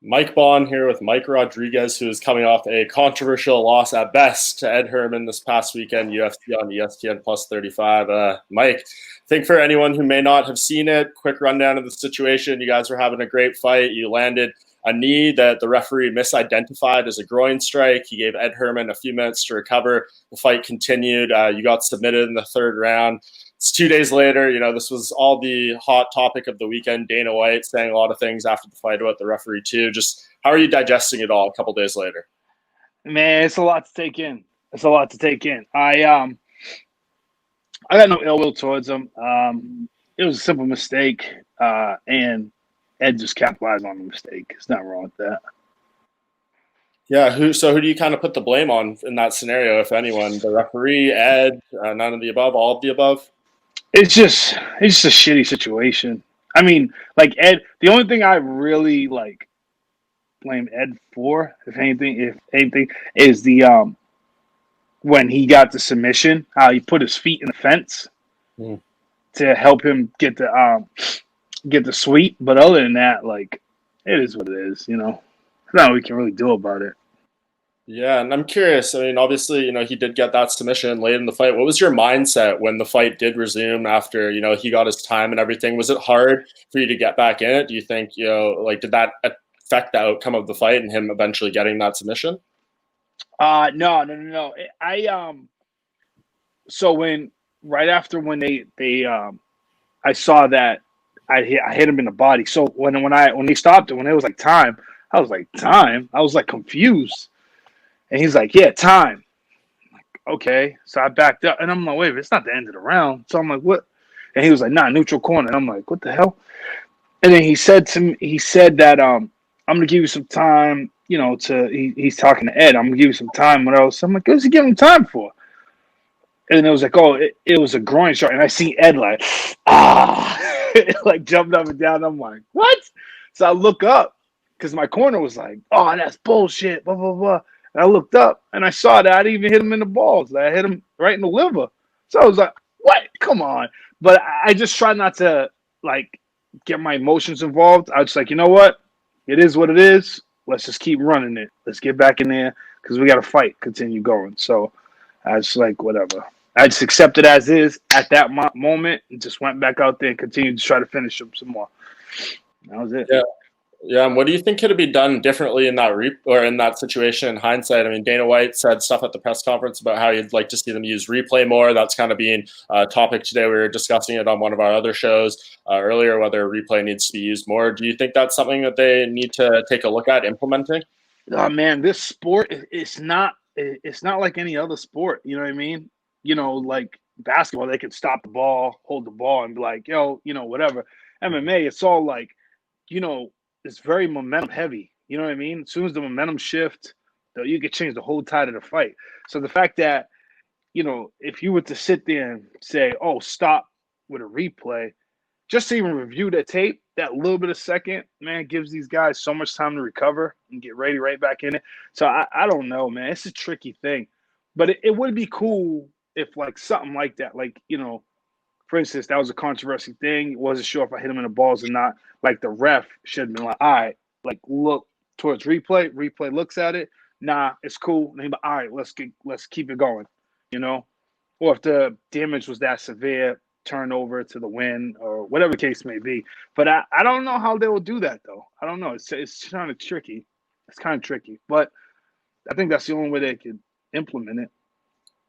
Mike Bohn here with Mike Rodriguez, who is coming off a controversial loss at best to Ed Herman this past weekend, UFC on ESPN plus 35. Mike, I think for anyone who may not have seen it, quick rundown of the situation. You guys were having a great fight. You landed a knee that the referee misidentified as a groin strike. He gave Ed Herman a few minutes to recover. The fight continued. You got submitted in the third round. It's 2 days later. This was all the hot topic of the weekend. Dana White saying a lot of things after the fight about the referee too. Just how are you digesting it all a couple days later? Man, it's a lot to take in. I got no ill will towards him. It was a simple mistake, and Ed just capitalized on the mistake. There's nothing wrong with that. Yeah, who do you kind of put the blame on in that scenario, if anyone? The referee, Ed, none of the above, all of the above? It's just a shitty situation. I mean, like Ed, the only thing I really blame Ed for, if anything, is the when he got the submission, how he put his feet in the fence to help him get the sweep. But other than that, it is what it is, There's nothing we can really do about it. Yeah, and I'm curious. I mean, obviously, he did get that submission late in the fight. What was your mindset when the fight did resume after, he got his time and everything? Was it hard for you to get back in it? Do you think, did that affect the outcome of the fight and him eventually getting that submission? No. So right after when I saw that I hit him in the body. So when they stopped it, when it was time, I was like, time? I was confused. And he's like, yeah, time. I'm like, okay. So I backed up and I'm like, wait, it's not the end of the round. So I'm like, what? And he was like, nah, neutral corner. And I'm like, what the hell? And then he said that I'm gonna give you some time, he's talking to Ed, I'm gonna give you some time, what else? I'm like, what's he giving him time for? And it was like, oh, it was a groin shot. And I see Ed jumped up and down. I'm like, what? So I look up because my corner was like, oh, that's bullshit, blah, blah, blah. And I looked up and I saw that I didn't even hit him in the balls. I hit him right in the liver. So I was like, what? Come on. But I just try not to get my emotions involved. I was like, you know what? It is what it is. Let's just keep running it. Let's get back in there because we got to fight, continue going. So I was like, whatever. I just accepted as is at that moment and just went back out there and continued to try to finish him some more. That was it. Yeah. And what do you think could have been done differently in that in that situation in hindsight? I mean, Dana White said stuff at the press conference about how he'd like to see them use replay more. That's kind of being a topic today. We were discussing it on one of our other shows earlier, whether replay needs to be used more. Do you think that's something that they need to take a look at implementing? Oh man, this sport it's not like any other sport. You know what I mean? Like basketball, they can stop the ball, hold the ball, and be like, yo, whatever. MMA, it's all it's very momentum heavy. You know what I mean? As soon as the momentum shift, you could change the whole tide of the fight. So the fact that, if you were to sit there and say, oh, stop with a replay, just to even review the tape, that little bit of second, man, gives these guys so much time to recover and get ready right back in it. So I don't know, man. It's a tricky thing. But it would be cool if something like that, for instance, that was a controversy thing. Wasn't sure if I hit him in the balls or not. The ref should have been like, all right, look towards replay. Replay looks at it. Nah, it's cool. And he'd be like, all right, let's keep it going, Or if the damage was that severe, turn over to the win or whatever the case may be. But I don't know how they will do that though. I don't know. It's kind of tricky. But I think that's the only way they could implement it.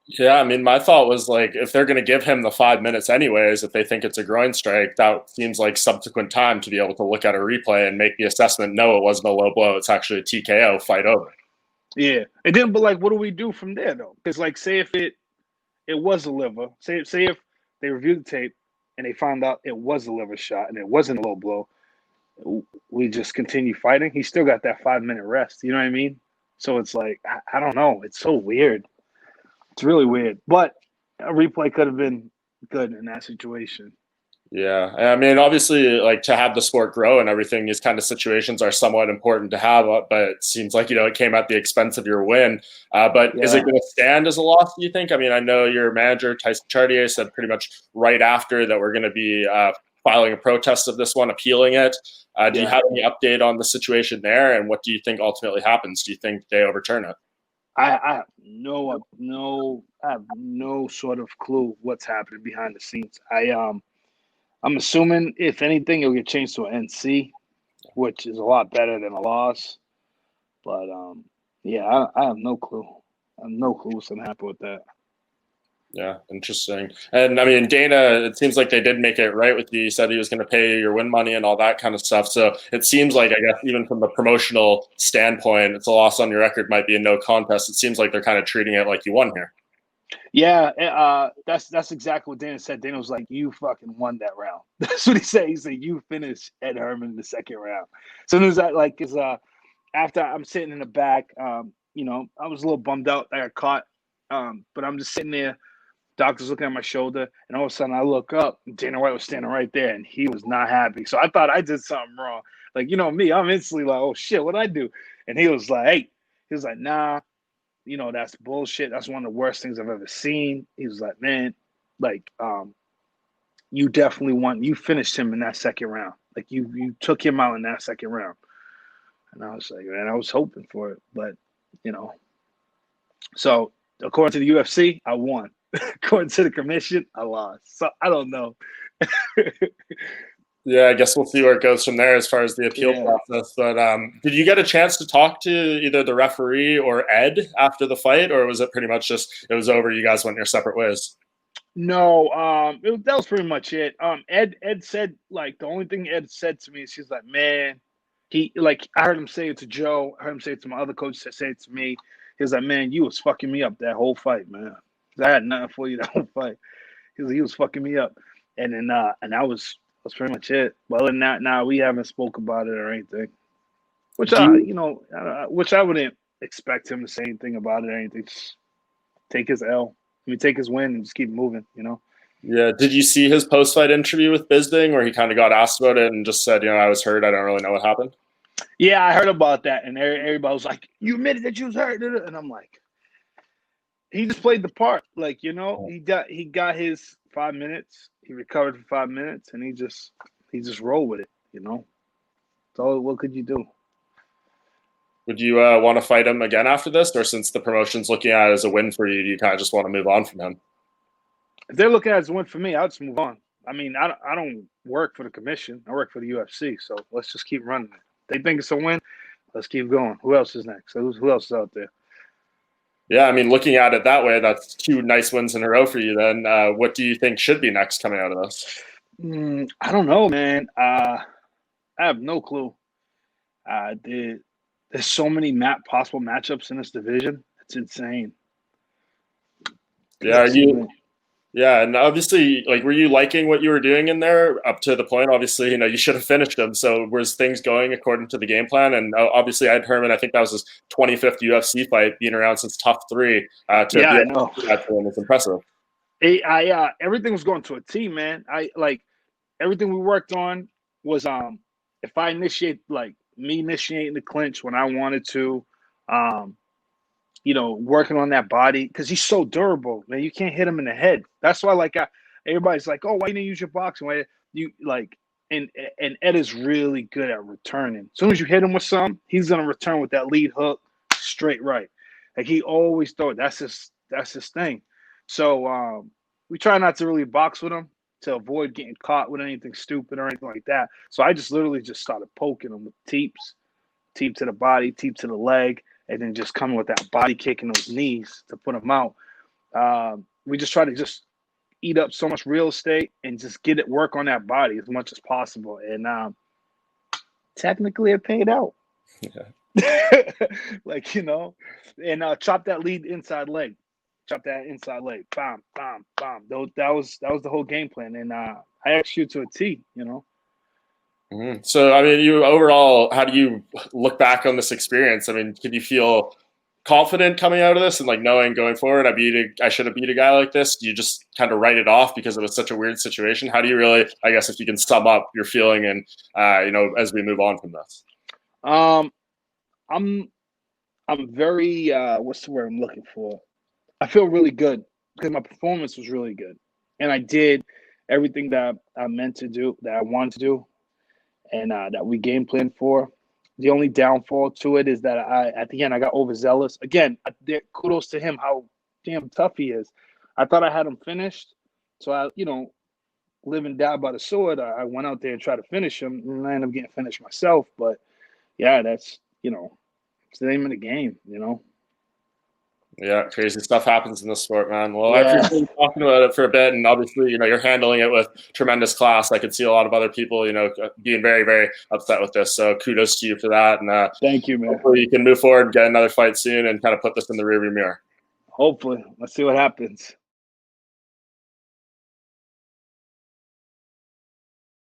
Yeah, I mean, my thought was if they're going to give him the 5 minutes anyways, if they think it's a groin strike, that seems like subsequent time to be able to look at a replay and make the assessment. No, it wasn't a low blow. It's actually a TKO, fight over. Yeah. And then, but what do we do from there though? Because say if it was a liver, say if they reviewed the tape and they found out it was a liver shot and it wasn't a low blow, we just continue fighting. He still got that 5-minute rest. You know what I mean? So it's I don't know. It's so weird. It's really weird, but a replay could have been good in that situation. Yeah, I mean, obviously, to have the sport grow and everything, these kind of situations are somewhat important to have. But it seems like it came at the expense of your win. But is it going to stand as a loss? Do you think? I mean, I know your manager Tyson Chartier said pretty much right after that we're going to be filing a protest of this one, appealing it. Do you Yeah. have any update on the situation there, and what do you think ultimately happens? Do you think they overturn it? I have I have no sort of clue what's happening behind the scenes. I'm assuming if anything, it'll get changed to an NC, which is a lot better than a loss. But yeah, I have no clue. I have no clue what's gonna happen with that. Yeah, interesting. And I mean, Dana, it seems like they did make it right with you. You said he was going to pay your win money and all that kind of stuff. So it seems like, I guess, even from the promotional standpoint, it's a loss on your record, might be a no contest. It seems like they're kind of treating it like you won here. Yeah, that's exactly what Dana said. Dana was like, "You fucking won that round." That's what he said. He said, "You finished Ed Herman in the second round." So it was that like, cause after I'm sitting in the back, you know, I was a little bummed out that I got caught, but I'm just sitting there. Doctor's looking at my shoulder, and all of a sudden I look up, and Dana White was standing right there, and he was not happy. So I thought I did something wrong. Like, you know me, I'm instantly like, "Oh shit, what'd I do?" And he was like, "Hey," he was like, "Nah, you know, that's bullshit. That's one of the worst things I've ever seen." He was like, "Man, like, you definitely won. You finished him in that second round. Like, you took him out in that second round." And I was like, "Man, I was hoping for it, but you know." So according to the UFC, I won. According to the commission, I lost. So I don't know. Yeah, I guess we'll see where it goes from there as far as the appeal Yeah. process. But did you get a chance to talk to either the referee or Ed after the fight, or was it pretty much just it was over? You guys went your separate ways. No, that was pretty much it. Ed said like the only thing Ed said to me is she's like, "Man," he like I heard him say it to Joe. I heard him say it to my other coach. Say it to me. He was like, "Man, you was fucking me up that whole fight, man. I had nothing for you that whole fight." He was fucking me up, and then and that was pretty much it. But other than that, nah, we haven't spoke about it or anything. Which Do I, you, you know, which I wouldn't expect him to say anything about it or anything. Just take his L. I mean, take his win and just keep moving. You know. yeah, did you see his post fight interview with Bisping where he kind of got asked about it and just said, I was hurt. I don't really know what happened. Yeah, I heard about that, and everybody was like, "You admitted that you was hurt," and I'm like, he just played the part. Like, you know, he got his 5 minutes. He recovered for 5 minutes, and he just rolled with it. You know, so what could you do? Would you want to fight him again after this, or since the promotion's looking at it as a win for you, do you kind of just want to move on from him? If they're looking at it as a win for me, I'll just move on. I mean, I don't work for the commission. I work for the UFC. So let's just keep running it. They think it's a win. Let's keep going. Who else is next? Who else is out there? Yeah, I mean, looking at it that way, that's two nice wins in a row for you. Then, what do you think should be next coming out of this? I don't know, man. I have no clue. There's so many possible matchups in this division. It's insane. Yeah, It's insane. yeah, and obviously, like, were you liking what you were doing in there up to the point? Obviously, you should have finished them. So, was things going according to the game plan? And obviously, Ed Herman, I think that was his 25th UFC fight, being around since Tough 3. To Yeah, be I able know. to do that to him is impressive. Everything was going to a T, man. I like everything we worked on was if I initiate like me initiating the clinch when I wanted to, um, working on that body because he's so durable, man. You can't hit him in the head. That's why everybody's like, "Oh, why you didn't use your boxing?" Why you like and Ed is really good at returning. As soon as you hit him with some, he's gonna return with that lead hook straight right. Like he always throw it. That's his thing. So we try not to really box with him to avoid getting caught with anything stupid or anything like that. So I just literally just started poking him with teeps, teep to the body, teep to the leg, and then just coming with that body kick in those knees to put him out. We just try to just eat up so much real estate and just get it work on that body as much as possible. And technically, it paid out. Yeah. Like and chop that lead inside leg, chop that inside leg, bam, bam, bam. That was the whole game plan, and I executed to a T. Mhm. So, I mean, you overall, how do you look back on this experience? I mean, can you feel confident coming out of this and like knowing going forward, I should have beat a guy like this? Do you just kind of write it off because it was such a weird situation? How do you really, I guess, if you can sum up your feeling and as we move on from this? Um, I'm I'm very what's the word I'm looking for? I feel really good because my performance was really good, and I did everything that I meant to do, that I wanted to do, and that we game planned for. The only downfall to it is that at the end I got overzealous. Again, kudos to him how damn tough he is. I thought I had him finished, so I live and die by the sword. I went out there and tried to finish him, and I ended up getting finished myself. But yeah, that's it's the name of the game. Yeah, crazy stuff happens in this sport, man. Well, I Yeah. appreciate you talking about it for a bit, and obviously, you're handling it with tremendous class. I could see a lot of other people, being very, very upset with this. So kudos to you for that, and Thank you, man. hopefully you can move forward, get another fight soon, and kind of put this in the rearview mirror. Hopefully, let's see what happens.